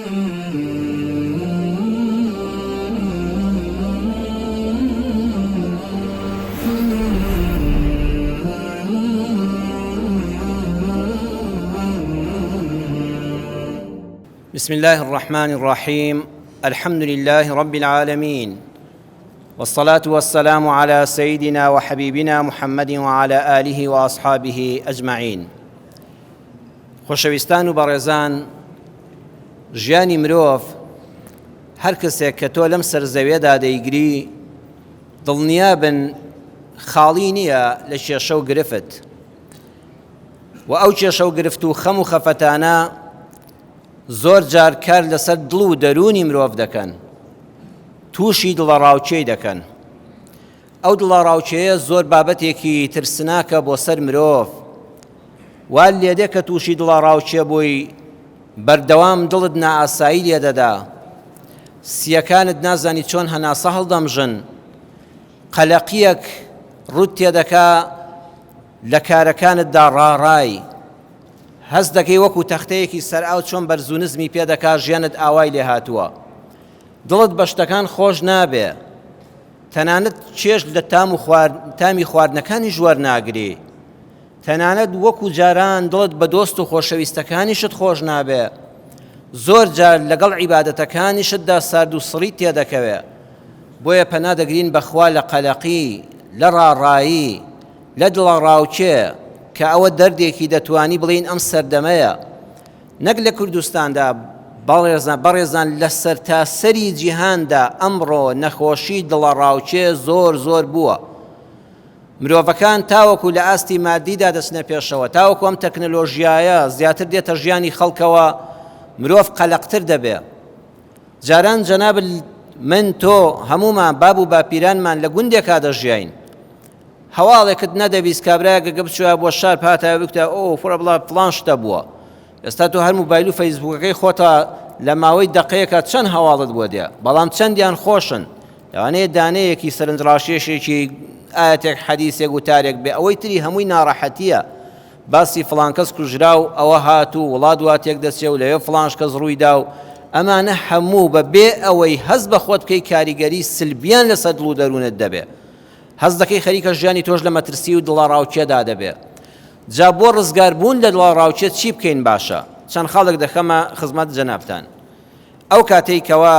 بسم الله الرحمن الرحيم الحمد لله رب العالمين والصلاة والسلام على سيدنا وحبيبنا محمد وعلى آله وأصحابه أجمعين. خۆشەویستان و بەڕێزان، ژیانی مرۆڤ هەر کەسێک کە تۆ لەم سەرزەویەدا دەیگری دڵنیابن خاڵی نییە لە کێشە و گرفت، و ئەو کێشە و گرفت و خەم و خەفەتانە زۆر جار کار لەسەر دڵ و دەرونی مرۆڤ دەکەن، تووشی دڵەڕاوچێی دەکەن. ئەو دڵەڕاوچەیە زۆر بابەتێکی ترسناکە بۆ سەر مرۆڤ، وا لێدێ کە تووشی دڵەڕاوچێ بووی بەردەوام دڵت نائاسایی لێ دەدا، سیەکانت نازانی چۆن هەناسە هەڵدەمژن، قەلەقیەک ڕوت تێدەکا لە کارەکانتدا ڕاڕای، هەست دەکەی وەکو تەختەیەکی سەرئاو چۆن بەرزونزمی پێدەکا ژیانت ئاوای لێ هاتووە، دڵت بە شتەکان خۆش نابێ، تەنانەت چێژ لە تامی خواردنەکانی ژوەر ناگری، تەنانەت وەکو جاران دڵت بە دۆست و خۆشەویستەکانیشت خۆش نابێ، زۆر جار لەگەڵ عیبادەتەکانیشتدا سارد و سڕی تێدەکەوێ. بۆیە پەنا دەگرین بەخوا لە قەلەقی، لە ڕاڕایی، لە دڵەڕاوچێ کە ئەوە دەردێکی دەتوانی بڵین ئەم سەردەمەیە. نەک لە کوردستاندا بەڕێزان لە سەرتاسەری جیهاندا ئەمڕۆ نەخۆشی دڵەڕاوچێ زۆر زۆر بووە. مرۆڤەکان تاوەکو لە ئاستی مادیدا دەچنە پێشەوە، تاوەکو ئەم تەکنەلۆژیایە زیاتر دێتە ژیانی خەڵکەوە، مرۆڤ قەلەقتر دەبێ. جاران جەناب من تۆ هەمومان باب و باپیرانمان لە گوندێکا دەژیاین، هەواڵێکت نەدەبیست کابراایە گەگە بچووە بۆ شار پاتایە بکتە ئەو فڕە بڵا پڵان شتە بووە. ئێستا تۆ هەر موبایل و فەیسبووکەکەی خۆتە لە ماوەی دەقەیەکە چەند هەواڵت بۆ دێ، بەڵام چەندیان خۆشن. لەوانەیە دانەیەکی سەرنجڕاشێشێکی ئاەتێک حەدیثێک وتارێک بێ، ئەوەی تری هەمووی ناڕەحەتیە. باسی فڵان کەس کوژرا و ئەوە هاتوو وڵات دواتێک دەچێ و لەوێ فڵانش کەس ڕوویدا و ئەمانە هەموو بەبێ ئەوەی هەست بە خۆت بکەی کاریگەری سلبیان لەسەر دڵ و دەروونت دەبێ. هەست دەکەی خەریکە ژیانی تۆش لە مەترسی و دڵەڕاوچێدا دەبێ. جا بۆ ڕزگاربوون لە دڵەڕاوچێت چی بکەین باشە؟ چەند خاڵێک دەخەمە خزمەت جەنابتان. ئەو کاتەی کەوا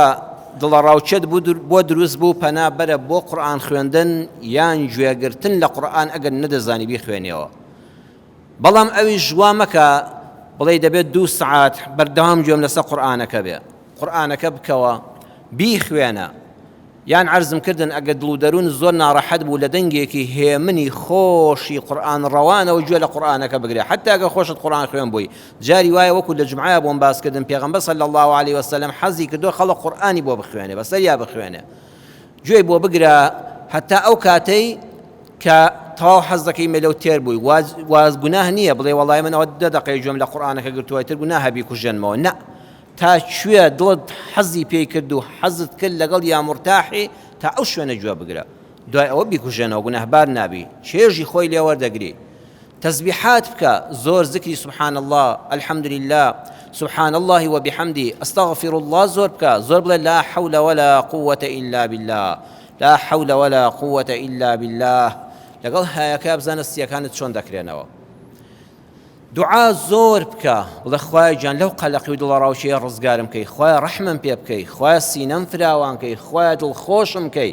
دڵەڕاوچێت بۆ دروست بوو، پەنا بەرە بۆ قورئان خوێندن یان گوێگرتن لە قورئان ئەگەر نەدەزانی بیخوێنیەوە. بەڵام ئەوی ژوا مەکە بڵێ دەبێت 2 سعات بەردەوام گوێم لەسەر قورئانەکە بێ، قورئانەکە بکەوە بیخوێنە. یان عەرزم کردن ئەگەر دڵ و دەروون زۆر ناڕەحەت بوو لە دەنگێکی هێمنی خۆشی قورئان ڕەوانەوە گوێ لە قورئانەکە بگرێ، حتا ئەگەر خۆشت قورئان خوێن بووی. جاری وایە وەکو لە جومعە بۆم باسکردن، پێغەمبەر صلی الله علیه وسلم حەزی کردووە خەڵک قورئانی بۆ بخوێنێ، بەسەریا بخوێنێ، گوێی بۆ بگرە حتا ئەو کاتەی کە تەواو حەز دەکەی مێلەو تێر بووی. واز گوناه نییە بڵێ وەڵای من ئەوە 10 دقەی گوێم لە قورئانەکە گرتووە تر گوناهە بیکوژێنمەوە. نە، تا کوێ دڵت حەزی پێی کرد و حەزت کرد لەگەڵ یا مرتاحی تا ئەو شوێنە گوێ بگرە، دوای ئەوە بیکوژێنەوە گونەهبار نابی، چێژی خۆی لێ وەردەگری. تەسبیحات بکە، زۆر ذکری سبحان الله، الحمد لله، سبحان الله وبحمده، استغفر الله زۆر بکە، زۆر بڵێ لا حول ولا قوة إلا بالله، لا حول ولا قوة إلا بالله، لەگەڵ هایەکە بزانە سیەکانت چۆن دەکرێنەوە. دوعا زۆر بکە، بڵێ خوای گیان لەو قەلەقی و دڵەڕاوچەیە ڕزگارم کەی، خوای ڕەحمم پێ بکەی، خوای سینەم فراوان کەی، خوای دڵخۆشم کەی.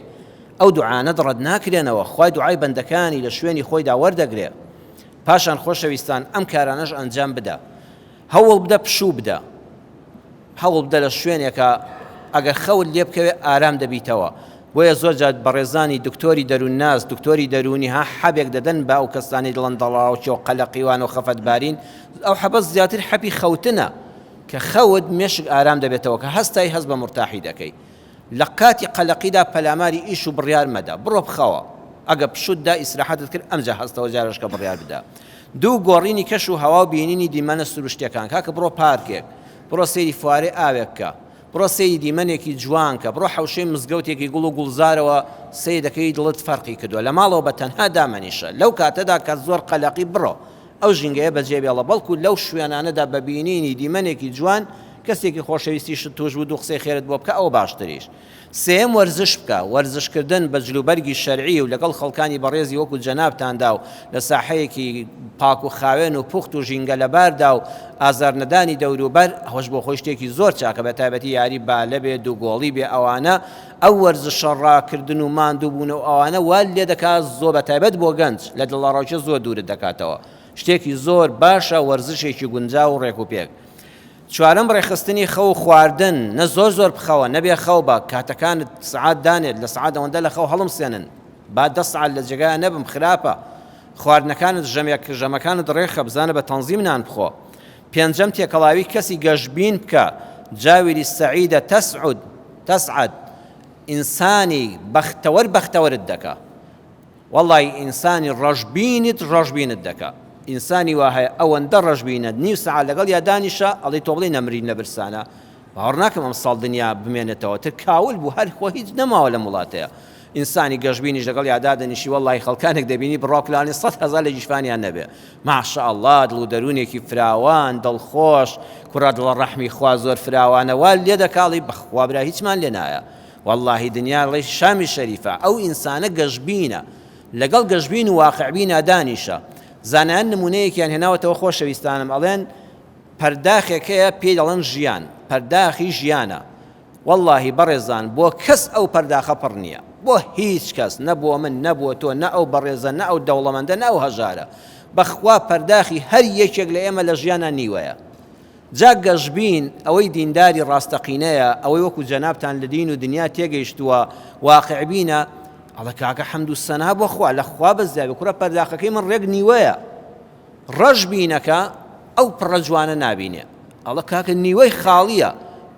ئەو دوعانە ڕەت ناکرێنەوە، خوای دوعای بەندەکانی لە شوێنی خۆیدا وەردەگرێ. پاشان خۆشەویستان ئەم کارانەش ئەنجام بدە، هەوڵ بدە پشوو بدە، هەوڵ بدە لە شوێنێکە ئەگەر خەوت لێ بکەوێ ئارام دەبیتەوە. بۆیە زۆر جات بەڕێزانی دکتۆری دەروونناس، دکتۆری دەرونی ها حەبێک دەدەن بە ئەو کەسانی دڵن دڵەڕاوچێ و قەلەقیوان و خەفەتبارین. ئەو حەبە زیاتر حەپی خەوتنە کە خەوت مێشک ئارام دەبێتەوە، کە هەستای هەست بە مرتاحی دەکەی. لە قاتی قەلەقیدا پەلاماری ئیش و بڕیار مەدە، بڕۆ بخەوە، ئەگە پشتدا ئیسراحەتت کرد ئەمجا هەستەوە جارشکە بڕیار بدە. 2 گۆڕینی کەش و هەوا و بینینی دیمەنە سروشتەکان، کاکە بڕۆ پارکێک، بڕۆ سەیری فوارێ ئاوێککە، بڕۆ سەیری دیمەنێکی جوانکە، بڕۆ حەوشەی مزگەوتێکی گوڵ و گوڵزارەوە سەیر دەکەی دڵت فەرقی کردووە. لە ماڵەوە بە تەنها دامەنیشە، لەو کاتەدا کە زۆر قەلەقی بڕۆ ئەو ژینگەیە بەجێبێڵە، بەڵکو لەو شوێنانەدا بە بینینی دیمەنێکی جوان کەسێکی خۆشەویستی شت توش بوو دوو قسەی خێرت بۆ بکە ئەوە باشتریش. سێم وەرزش بکە، وەرزشکردن بە جلوبەرگی شەرعی و لەگەڵ خەڵکانی بەڕێزی وەکو جەنابتاندا و لە ساحەیەکی پاک و خاوێن و پوخت و ژینگە لەباردا و ئازار نەدانی دەوروبەر، ئەوەش بۆ خۆی شتێکی زۆر چاکە، بە تایبەتی یاری بالە بێ دووگۆڵی بێ. ئەوانە ئەو وەرزشە ڕاکردن و ماندوو بوون و ئەوانە وا لێ دەکات زۆر بە تایبەت بۆ گەنج لە دڵڕاوچە زۆر دوورت دەکاتەوە. شتێکی زۆر باشە وەرزشێکی گونجا و ڕێک و پێک. چوارەم ڕێخستنی خەو خواردن، نە زۆر زۆر بخەوە، نەبێ خەو بە کاتەکانت سعات دانێت لە سعات ئەوەندە لە خەو هەڵم سێنن با 10 سعات لە جێگایە نەبم خراپە. خواردنەکانت ژەمەکانت ڕێخە بزانە بە تەنزیم نان بخۆ. پێنجەم تێکەڵاوی کەسی گەشبین بکە، جاویری سەعیدە تەسعد، ئینسانی بەختەوەرت دەکا. وەڵڵی ئینسانی ڕەشبینت دەکا. ئینسانی وا هەیە ئەوەندە ڕەشبینە نیو سەعات لەگەڵ یا دانیشە ئەڵێ تۆ بڵێ نەمرین لە برسانە، باوەڕ ناکەم ئەم ساڵ دنیا بمێنێتەوە، تر کاول بوو هەر خۆ هیچ نەماوە لە وڵاتەیە. ئینسانی گەشبینیش لەگەڵ یادا دەنیشی وەڵڵی خەڵکانێک دەبینی بڕۆکلانی 100,000 لە جیشفانیان نەبێ، ماشەئەڵڵا دڵ و دەروونێکی فراوان دڵخۆش، کوڕە دڵە ڕەحمی خوا زۆر فراوانە، وا لێ دەکاڵی بەخوا برا هیچمان لێ نایە. وەڵڵاهی دنیا ڵێ شامی شەریفە، ئەو ئینسانە گەشبینە، لەگەڵ گەشبین و واقعبینە دانیشە. زانایان نمونەیەکیان هێناوەتەوە خۆشەویستانم، ئەڵێن پەرداخێکەیە پێی دەڵێن ژیان، پەرداخی ژیانە. وەڵڵاهی بەڕێزان بۆ کەس ئەو پەرداخە پڕ نییە، بۆ هیچ کەس، نەبووە من نەبووە تۆ، نە ئەو بەڕێزە، نە ئەو دەوڵەمەندە، نە ئەو هەژارە. بەخوا پەرداخی هەر یەکێک لە ئێمە لە ژیانە نیوەیە. جا گەشبین ئەوەی دینداری ڕاستەقینەیە، ئەوەی وەکو جەنابتان لە دین و دنیا تێگەیشتووە واقعبینە، ئەڵە کاکە حەمد و سەنا بۆ خوا لە خوا بەزداوێ کوڕە پەرداخەکەی من ڕێک نیوەیە. ڕەش بینەکە ئەو پڕە جوانە نابینێ، ئەڵە کاکە نیوەی خاڵیە،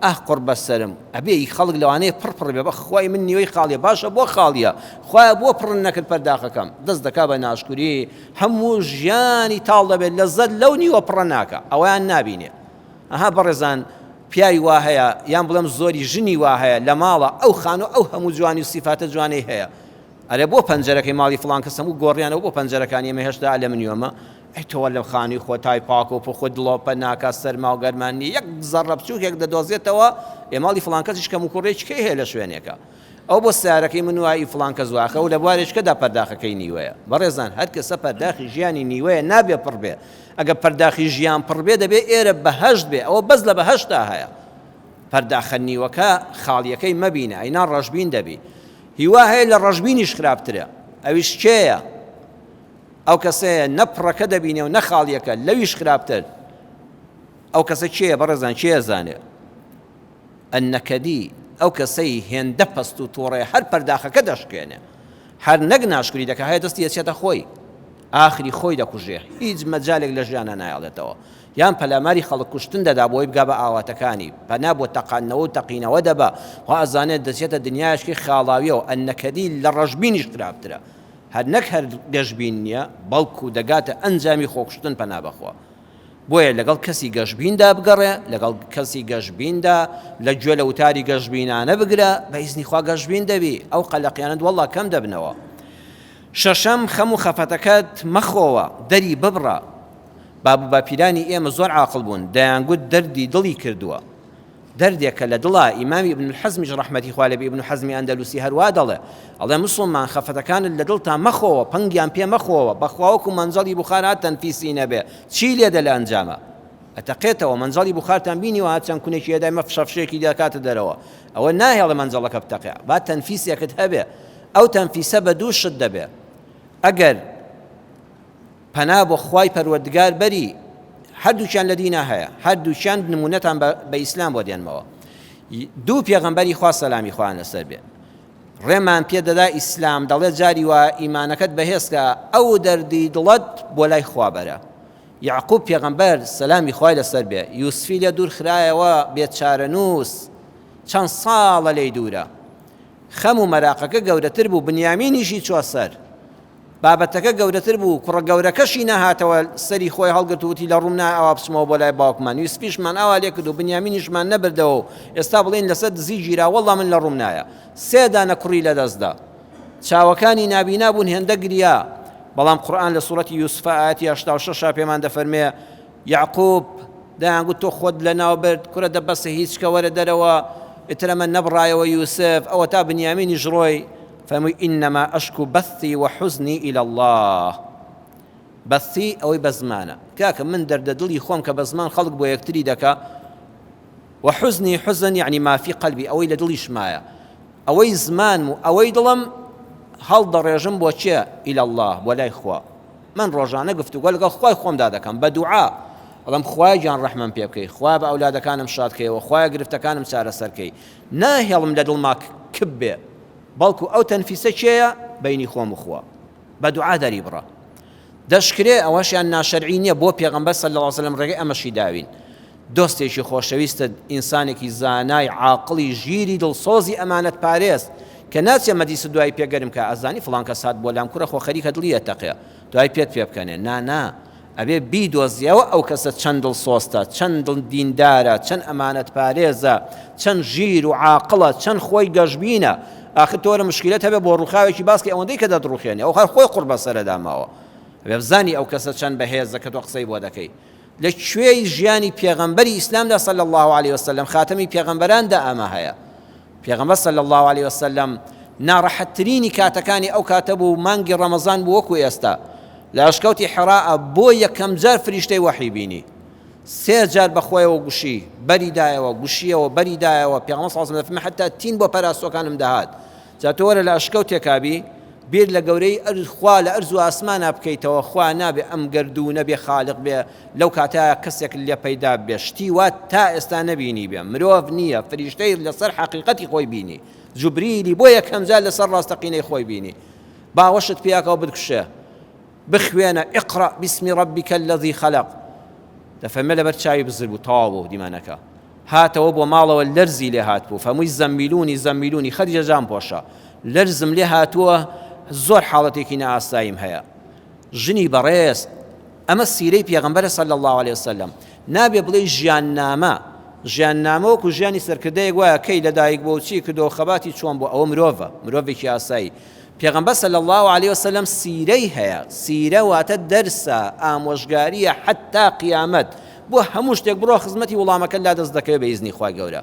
ئەه قڕ بەسەرم ئەبێ خەڵک لەوانەیە پڕ بێ بە خوای من نیوەی خاڵیە، باشە بۆ خاڵیە، خوایە بۆ پڕن نەکرد پەرداخەکەم، دەست دەکا بە ناشکوری، هەموو ژیانی تاڵ دەبێت لەزەت لەو نیوە پڕە ناکە، ئەویان نابینێ. ئەها بەڕێزان پیاوی وا هەیە یان بڵێم زۆری ژنی وا هەیە لە ماڵە ئەو خانوو ئەو هەموو جوانی و سیفاتە جوانەی هەیە، ئەرێ بۆ پەنجەرەکەی ماڵی فڵان کەس هەموو گۆڕیانەوە بۆ پەنجەرەکانی ئێمە هێشتا لە منیۆمە، ئەی تۆوە لەم خانی خۆ تای پاک و خۆ دڵۆپە ناکات سەرما و گەرمانی یەک زەڕە بچووکێک دەدۆزێتەوە، ئێ ماڵی فڵان کەسیش کەم و کوڕێکەکەی هەیە لە شوێنێکە، ئەو بۆ سیارەکەی من وایی فڵان کەس واخە و لە بوارێکەکەدا پەرداخەکەی نیوەیە. بەڕێزان هەر کەسە پەرداخی ژیانی نیوەیە نابێ پڕ بێ، ئەگە پەرداخی ژیان پڕ بێ دەبێ ئێرە بەهەشت بێ، ئەوە بەس لە بەهەشتا هەیە. پەرداخە نیوەکە خاڵیەکەی مەبینە، ئەینا ڕەشبین دەبی. هیوا هەیە لە ڕەشبینیش خراپترە، ئەویش کێیە؟ ئەو کەسەیە نەپڕەکە دەبینێ و نەخاڵیەکە لەویش خراپتر. ئەو کەسە کێیە بەڕێزان کێیە زانێ؟ ئەنەکەدی، ئەو کەسەی هێندە پەست و تۆڕێ هەر پەرداخەکە دەشکێنێ، هەر نەک ناشکری دەکە هەیە دەستی ئەچێتە خۆی، ئاخری خۆی دەکوژێ، هیچ مەجالێک لە ژیانە نایڵێتەوە، یان پەلاماری خەڵک کوشتن دەدا بۆی بگا بە ئاواتەکانی، پەنا بۆ تەقانەوە و تەقینەوە دەبە، وا ئەزانێت دەچێتە دنیایشکی خاڵاویەوە. ئەنەکەدی لە ڕەشبینیش خراپترە، هەر نەک هەر گەشبین نییە بەڵکو دەگاتە ئەنجامی خۆکوشتن پەنا بەخوا. بۆیە لەگەڵ کەسی گەشبیندا بگەڕێ، لەگەڵ کەسی گەشبیندا لە گوێ لە وتاری گەشبینانە بگرە، بە ئیزنی خوا گەشبین دەبی، ئەو قەلەقیانت وەڵڵا کەم دەبنەوە. شەشەم خەم و خەفەتەکەت مەخۆوە، دەری ببڕە. باب و باپیرانی ئێمە زۆر عاقڵ بوون، دەیانگوت دەردی دڵی کردووە، دەردێکە لە دڵە. ئیمامی ابن الحەزمیش ڕەحمەتی خوا لەبێ، ابن حەزمی ئەندەلوسی هەروە دەڵێ، ئەڵێ مسڵمان خەفەتەکانت لە دڵتا مەخۆوە، پەنگیان پێ مەخۆوە، بەخواوەکو مەنزەڵی بوخارات تەنفیسی نەبێ، چی لێدە لە ئەنجامە؟ ئەتەقێتەوە مەنزەڵی بوخارتان بینیوە هاتچەند کونێکی هێدای مەفشەفشێکی دەکاتە دەرەوە، ئەوە ناهێڵە مەنزەڵەکە بتەقێ، با تەنفیسێکت هەبێ، ئەو تەنفیسە بە دوو شت دەبێ. ئەگەر پەنا بۆ خوای پەروەردگار بەری، هەردووچیان لە دینا هەیە، هەردووچیان نمونەتان بە ئیسلام بۆ دێنمەوە. دوو پێغەمبەری خوا سەلامی خوان لەسەر بێ ڕێمان پێدەدا ئیسلام، دەڵێت جاری وە ئیمانەکەت بەهێزکە ئەو دەردی دڵت بۆ لای خوا بەرە. یعقوب پێغەمبەر سەلامی خوای لەسەر بێ یوسفی لێ دوور خرایەوە بێت چارەنووس، چەند ساڵە لێی دوورە، خەم و مەراقەکە گەورەتر بوو، بنیامینیشی چوە سەر، بابەتەکە گەورەتر بوو، کوڕە گەورەکەشی نەهاتەوە سەری خۆی هەڵگرتووتی لە ڕوونا ئەوە بچمەوە بۆ لای باوکمان، یوسفیشمان ئاوا لێ کرد و بنیامینیشمان نەبردەوە، ئێستا بڵێن لەسەر دزی گیرا، وەڵڵا من لە ڕووم نایە. سێ دانە کوڕی لەدەستدا، چاوەکانی نابینا بوون، هێندە گریا، بەڵام قورئان لە سوورەتی یوسف ئاەتی 86 پێمان دەفەرمێ یعقوب دەیانگوت تۆ خۆت لە ناوبرد کورە دەبەسە هیچکە وەرە دەرەوە ئترە من نەبڕایەوە یوسف ئەوە تا بنیامینی ژڕۆی فەرمووی ئینەما ئەشکو بەثی وحوزنی إلى الله بەثی ئەوەی بە زمانە کاکە من دەردە دڵی خۆم کە بە زمان خەڵک بۆ یەکتری دەکا وحزنی حزن يعني ما في قلبي ئەوەی لە دڵی شمایە ئەوەی زمان و ئەوەی دڵم هەڵدەڕێژم بۆ چێ إلى الله بۆ لای خوا من ڕۆژانە گفتوگۆ لەگەڵ خوای خۆمدا دەکەم بە دوعا ئەڵێم خوای گیان ڕەحمەم پێ بکەی خوا بە ئەولادەکانم شادکەیەوە خوای گرفتەکانم چارەسەرکەی ناهێڵم لە دڵما کب بێ بەڵکو ئەو تەنفیسە چێیە بەینی خۆم و خوا بە دوعا دەری بڕە دەشکرێ ئەوەشیان ناشەرعی نییە بۆ پێغەمبەر صلی الله علیه وسلم ڕێگەی ئەمەشی داوین دۆستێکی خۆشەویستە ئینسانێکی زانای عاقڵی ژیری دڵسۆزی ئەمانەت پارێز کە ناچێ مەدیس دوای پێگەرم کە ئەزانی فڵان کەس هات بۆ لام کوڕە خۆ خەریکە دڵی ئەتەقێ دوای پێت پێ بکەنێ نا ئەبێ بیدۆزیەوە ئەو کەسە چەند دڵسۆستە چەند دیندارە چەند ئەمانەت پارێزە چەند ژیر و عاقڵە چەند خۆی گەشبینە ئاخر تۆرە مشکلەت هەبێ بۆ ڕووخاوێکی باسکە ئەوەندەی کە دەدڕوخێنێ ئەو خۆی قوڕ بەسەرە داماوە ئەبێ بزانی ئەو کەسە چەند بەهێزە کە تۆ قسەی بۆ دەکەی لە کوێی ژیانی پێغەمبەری ئیسلامدا صلی الله عليه وسلم خاتەمی پێغەمبەراندا ئەمە هەیە پێغەمبەر صلی الله عليه وسلم ناڕەحەتترینی کاتەکانی ئەو کاتە بوو مانگی ڕەمەزان بوو وەکو ئێستا لە ئەشکەوتی حیڕا بۆ یەکەم جار فریشتەی وەحی بینی سێ جار بەخۆیەوە گوشی بەریدایەوە گوشیەوە بەریدایەوە پێغەمبەر صلی الله عليه وسلم حتا تین بۆ پەرستوەکانم دەهات جا تۆ وەرە لە ئەشکەوتێکابی بیر لە گەورەی خوا لە ئەرز و ئاسمانە بکەیتەوە خوا نابێ ئەم گەردوو نەبێ خالق بێ لەو کاتە کەسێک لێ پەیدا بێ شتی وات تا ئێستا نەبینی بێ مرۆڤ نییە فریشتەی لەسەر حەقیقەتی خۆی بینی جوبریلی بۆ یەکەم جار لەسەر ڕاستەقینەی خۆی بینی باوەشت پیاکەوە بکوشێ بخوێنە اقرأ باسم ربك الذي خلق دەفەرمێ لەبەر چاوی بزر بوو تەواو بوو دیمانەکە هاتەوە بۆ ماڵەوە لەرزی لێ هات بوو فەمووی زەمبیلونی خەریجە جان پۆشە لەرزم لێ هاتووە زۆر حاڵەتێکی نائاساییم هەیە ژنی بەڕێز ئەمە سیرەی پێغەمبەرە صلی الله عليه وسلم نابێ بڵێ ژیاننامە وەکو ژیانی سەرکردەیەک وایە کەی لەدایک بۆ چی کردو خەباتی چۆن بوو ئەوە مرۆڤێکی ئاسایی پێغەمبەر صلی الله عليه وسلم سیرەی هەیە سیرە واتە دەرسە ئامۆژگاریە حتا قیامەت بۆ هەموو شتێک بڕۆ خزمەتی وڵامەکە لا دەست دەکەوێت بە ئیزنی خوای گەورە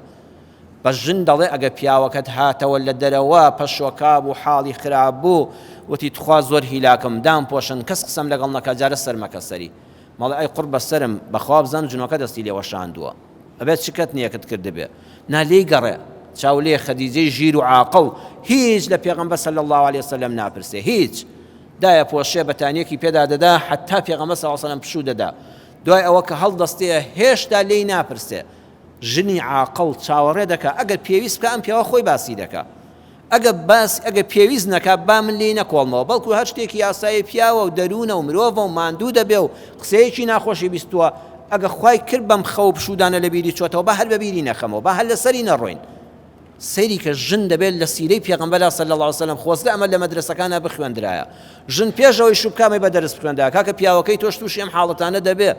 بە ژن دەڵێ ئەگە پیاوەکەت هاتەوە لە دەرەوە پەشۆکا بوو حاڵی خراپ بوو وتی تخوا زۆر هیلاکم دام پۆشن کەس قسەم لەگەڵ نەکا جارە سەرمەکە سەری مەڵێ ئەی قورب بەسەرم بەخوا بزان جنۆکە دەستی لێوە شاندووە ئەبێت شکەت نییەکت کردبێ نالێی گەڕێ چاولێ خەدیجەی ژیر و عاقڵ هیچ لە پێغەمبەر صلی الله عليه وسلم ناپرسێ هیچ دایە پۆشێ بەتانیەکی پێدا دەدا حتا پێغەمبەر صلی الله عليه وسلم پشوو دەدا دوای ئەوە کە هەڵدەستێ هێشتا لێی ناپرسێ ژنی عاقڵ چاوەڕێ دەکا ئەگەر پێویست بکە ئەم پیاوە خۆی باسی دەکا ئەگەر پێویست نەکا با من لێی نەکۆڵمەوە بەڵکو هەر شتێکی یاسایی پیاوە و دەروونە و مرۆڤە و ماندوو دەبێ و قسەیەکی ناخۆشی بیستووە ئەگە خوای کرد بەم خەو پشودانە لە بیری چۆتەوە با هەر بە بیری نەخەمەوە با هەر لەسەری نەڕۆین سەیری کە ژن دەبێت لە سیرەی پێغەمبەر صلی الله عليه وسلم خۆزگە ئەمە لە مەدرسەکانە بخوێندرایە ژن پێشەوەی شوبکامی بە دەرس بخوێندا کاکە پیاوەکەی تۆش تووشی ئەم حاڵەتانە دەبێ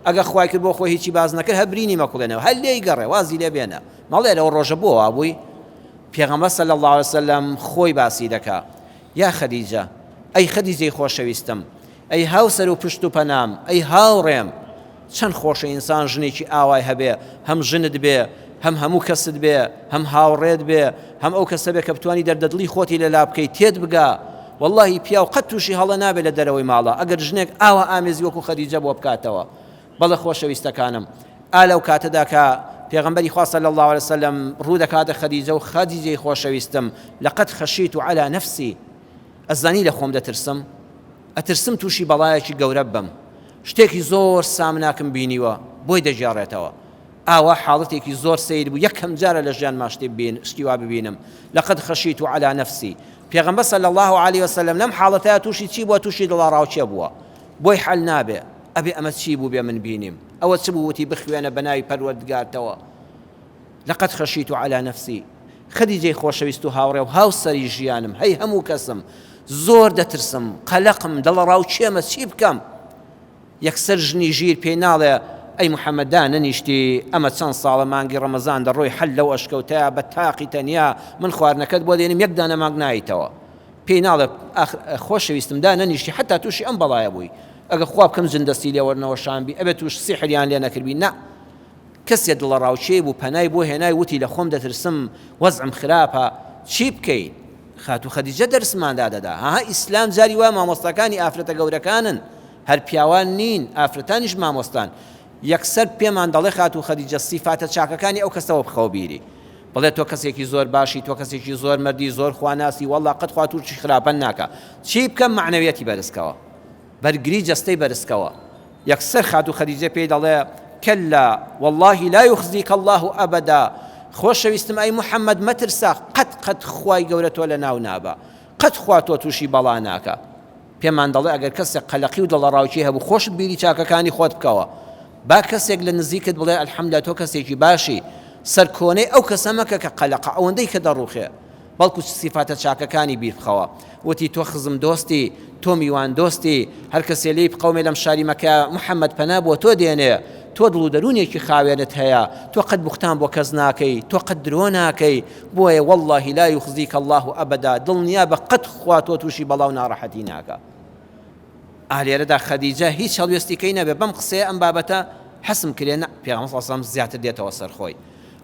ئەگە خوای کرد بۆ خۆی هیچی باز نەکرد هەبرینی مەکوڵێنەوە هەر لێی گەڕێ وازی لێ بێنە مەڵێ لەوە ڕۆژە بۆ وابووی پێغەمبەر صلی الله عليه وسلم خۆی باسی دەکا یا خەدیجە ئەی خەدیجەی خۆشەویستم ئەی هاوسەر و پشت و پەنام ئەی هاوڕێم چەند خۆشە ئینسان ژنێکی ئاوای هەبێ هەم ژنت بێ هەم هەموو کەست بێ هەم هاوڕێت بێ هەم ئەو کەسە بێ کە بتوانی دەردەدڵی خۆتی لە لا بکەی تێت بگا واللهی پیاو قەت تووشی هەڵە نابێت لە دەرەوەی ماڵە ئەگەر ژنێک ئاوا ئامێزی وەکو خەدیجە بۆ بکاتەوە بەڵێ خۆشەویستەکانم ئالەو کاتەدا کە پێغەمبەری خوا صلی الله عليه وسلم ڕوو دەکاتە خەدیجە و خەدیجەی خۆشەویستم لەقەد خەشیت على نفسی ئەزانی لە خۆم ئەترسم تووشی بەڵایەکی گەورە بم شتێکی زۆر سامناکم بینیوە بۆی دەژێڕێتەوە ئاوا حاڵەتێکی زۆر سەیر بوو یەکەم جارە لە ژیان شتی وا ببینم لەقەد خەشیت على نفسی پێغەمبەر صلی الله عليه وسلم لەم حاڵەتەیە تووشی چی بووە تووشی دڵاڕاوچێ بووە بۆی حەل نابێ ئەبێ ئەمە چی بوو بێ من بینیم ئەوە چ بوو وتی بخوێنە بەناوی پەروەردگارتەوە لەقەد خەشیت على نفسی خەدیجەی خۆشەویست و هاوڕێ و هاوسەری ژیانم هەی هەموو کەسم زۆر دەترسم قەلەقم دڵەڕاوچێمە چی بکەم یەکسەر ژنی ژیر پێی ناڵێ ئەی محەممەدا نەنیشتی ئەمە چەند ساڵە مانگی ڕەمەزان دەڕۆی حەل لەو ئەشکەوتەیە بە تاقی تەنیا من خواردنەکەت بۆ دێنم یەک دانە مانگ نایتەوە پێی ناڵێ خۆشەویستمدا نەنیشتی حتا تووشی ئەم بەڵایە بووی ئەگە خوا بکەم جندەستی لێوەرنەوە شامبی ئەبێت توش سیحریان لێ نەکردبی نا کەسێ دڵە ڕاوچێ بوو پەنای بۆ هێنای وتی لە خۆم دەترسم وەزعم خراپە چی بکەین خاتو خەدیجە دەرسماندا دەدا ها ئیسلام جاری وا مامۆستاکانی ئافرەتە گەورەکانن هەر پیاوان نین ئافرەتانیش مامۆستان یەکسەر پێمان دەڵێ خاتو خەدیجە سیفاتە چاکەکانی ئەو کەسەوە بخەوە بیری بڵێ تۆ کەسێکی زۆر باشی تۆ کەسێکی زۆر مردی زۆر خواناسی وەڵڵا قەت خوا تووشی خراپەن ناکە چی بکەم معنەویەتی بەرزکەوە بەرگری جەستەی بەرزکەوە یەکسەر خاتو خەدیجە پێی دەڵێ كلا والله لا يخزيك الله أبدا خۆشەویستم ئەی محەممەد مەترسا قەت خوای گەورە تۆ لە ناو نابە قەت خوا تۆ تووشی بەڵا ناکە پێمان دەڵێ ئەگەر کەسێک قەلەقی و دڵە ڕاوچی هەبوو خۆشت بیری چاکەکانی خۆت بکەوە با کەسێک لە نزیکت بڵێ ئەلحەمدوللا تۆ کەسێکی باشی سەرکۆنەی ئەو کەسە مەکە کە قەلەقە ئەوەندەی کە دەڕوخێ بەڵکو سیفاتە چاکەکانی بیر بخەوە وتی تۆ خزم دۆستی تۆ میوان دۆستی هەر کەسێ لێی بقەومێ لەم شاری مەکە محەممەد پەنا بۆ تۆ دێنێ تۆ دڵ و دەرونێکی خاوێنت هەیە تۆ قەت بوختان بۆ کەس ناکەی تۆ قەت درۆ ناکەی بۆیە والله لا يخزيك الله أبدا دڵنیا بە قەت خوا تۆ تووشی بەڵاو ناڕەحەتی ناکە ئالێرەدا خەدیجە هیچ هەڵوێستیکەی نەبێ بەم قسەیە ئەم بابەتە حەسم کرێنە پێغەمبەر صلی الله علیه و سلم زیاتر دێتەوە سەر خۆی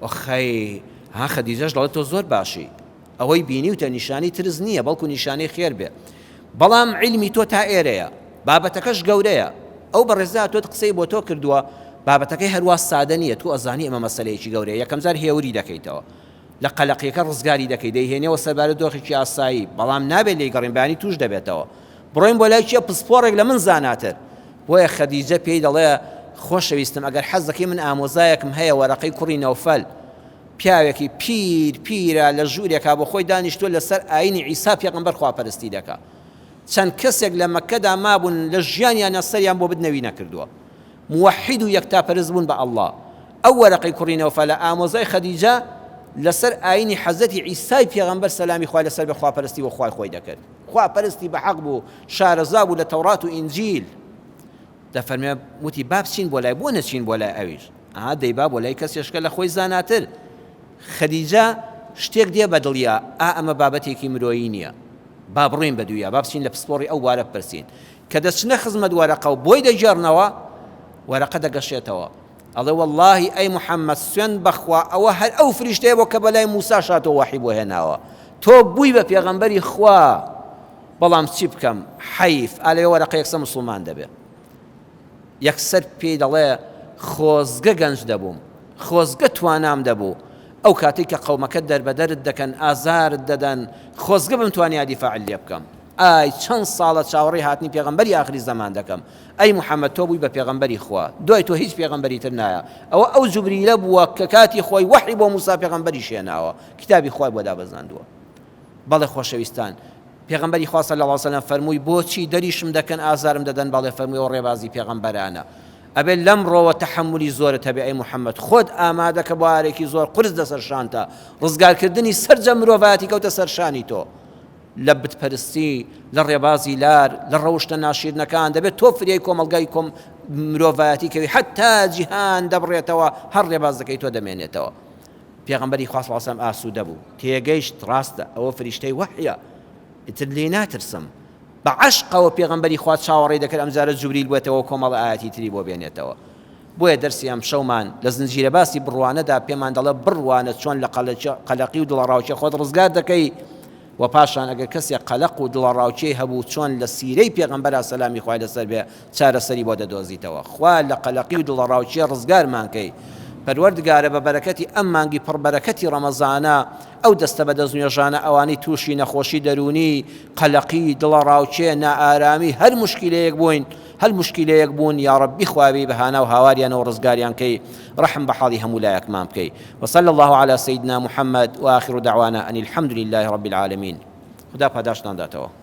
ئۆخەی ها خەدیجەش دەڵێت تۆ زۆر باشی ئەوەی بینی وتە نیشانی ترس نییە بەڵکو نیشانەی خێر بێ بەڵام عیلمی تۆ تا ئێرەیە بابەتەکەش گەورەیە ئەو بەڕێزا تۆ قسەی بۆ تۆ کردووە بابەتەکەی هەروە سادە نییە تو ئەزانی ئەمە مەسەلەیەکی گەورەیە یەکەم جار هێوری دەکەیتەوە لە قەلەقیەکە ڕزگاری دەکەی دەیهێنێەوە سەربارەت دۆخێکی ئاسایی بەڵام نابێت لێی گەڕین بەیانی توش دەبێتەوە بڕۆین بۆ لای چیە پسپۆڕێک لە من زاناتر بۆیە خەدیجە پێی دەڵێ خۆشەویستم ئەگەر حەز دەکەی من ئامۆزایەکم هەیە وەرەقەی کوڕی نەوفەل پیاوێکی پیرە لە ژوورێکا بۆ خۆی دانیشتووە لەسەر ئاینی عیسا پێغەمبەر خواپەرستی دەکا چەند کەسێک لە مەکەدا مابوون لە ژیانیان نەسەریان بۆ بدنەوی نەکردووە موحید و یەکتاپەرست بوون بە ئەڵڵا ئەو وەرەقەی کوڕی نەوفەلە ئامۆزای خەدیجە لەسەر ئاینی حەزەتی عیسای پێغەمبەر سەلامی خوای لەسەر بە خواپەرستی و خوای خۆی دەکرد خواپەرستی بە حەق بوو شارەزا بوو لە تەورات و ئینجیل دەفەرمێ وتی با بچین بۆ لای بۆ نەچین بۆ لای ئەویش دەیبا بۆ لای کەسێشکە لە خۆی زاناتر خەدیجە شتێک دێ بە دڵیا ئەمە بابەتێکی مرۆیی نییە با بڕۆین بە دوویا با بچین لە پسپۆڕی ئەو وارە بپرسین کە دەچنە خزمەت وەرەقە و بۆی دەجێڕنەوە وەرەقە دەگەشێتەوە ئەڵێ واللهی ئەی محەممەد سوێن بەخوا ئەوە هەر ئەو فریشتەیە بۆ کە بەلای موسا شاتەوە وحی بۆ هێناوە تۆ بووی بە پێغەمبەری خوا بەڵام چی بکەم حەیف ئالێ وەرەقە یەکسە موسڵمان دەبێ یەکسەر پێی دەڵێ خۆزگە گەنج دەبووم خۆزگە توانام دەبوو ئەو کاتێک کە قەومەکە دەربەدەرت دەکەن ئازارت دەدەن خۆزگە بم توانیا دیفاعل لێ بکەم ئای چەند ساڵە چاوەڕێی هاتنی پێغەمبەری ئاخری زەمان دەکەم ئەی محەممەد تۆ بووی بە پێغەمبەری خوا دوای تۆ هیچ پێغەمبەری تر نایە ئەوە ئەو جوبریلە بووە کە کاتی خۆی وحی بۆ موسا پێغەمبەری شێناوە کتابی خوای بۆ دابەزاندووە بەڵێ خۆشەویستان پێغەمبەری خوا صلی الله علیه و سلم فەرمووی بۆچی دەریشم دەکەن ئازارم دەدەن بەڵێ فەرمووی ئەو ڕێبازی پێغەمبەرانە ئەبێ لەم ڕۆوە تەحەمولی زۆرت هەبێ ئەی محەممەد خۆت ئامادە کە بوارێکی زۆر قرس دەسەرشانتە ڕزگارکردنی سەرجە مرۆڤایەتی کەوتە سەرشانی تۆ لە بتپەرستی لە ڕێبازی لار لە ڕەوشتە ناشیرنەکان دەبێت تۆ فریای کۆمەلگای کۆم مرۆڤایەتی کەوی حتا جیهان دەبڕێتەوە هەر ڕێباز دەکەی تۆ دەمێنێتەوە پێغەمبەری خوا صلی الله علیه و سلم ئاسوودە بوو تێگەیشت ڕاستە ئەوە فریشتەی وحیە ئیتر لێ ناترسم بە عەشقەوە پێغەمبەری خوا چاوەڕێی دەکرد ئەمجارە جوبریل بوێتەوە کۆمەڵ ئاەتی تری بۆ بێنێتەوە بۆیە دەرسی ئەم شەومان لە زنجیرە باسی بڕوانەدا پێمان دەڵێ بڕوانە چۆن لە قەلەقی و دڵەڕاوچی خۆت ڕزگار دەکەی و پاشان ئەگەر کەسێک قەلەق و دڵەڕاوچی هەبوو چۆن لە سیرەی پێغەمبەر سەلامی خوای لەسەر بێ چارەسەری بۆ دەدۆزیتەوە خوا لە قەلەقی و دڵەڕاوچی ڕزگارمان کەی پەروەردگارە بە بەرەکەتی ئەم مانگی پڕبەرەکەتی ڕەمەزانە ئەو دەستە بە دەستنوێژانە ئەوانەی تووشی نەخۆشی دەرونی قەلەقی دڵەڕاوچێ نائارامی هەر مشکلەیەک بووین هەر مشکلەیەک بوون یا ڕەبی خواوی بەهانە و هاواریانەوە ڕزگاریان کەی ڕەحم بە حاڵی هەموو لایەکمان بکەی وصلى الله على سيدنا محمد وآخر دعوانا أن الحمد لله رب العالمين خدا پاداشتان داتەوە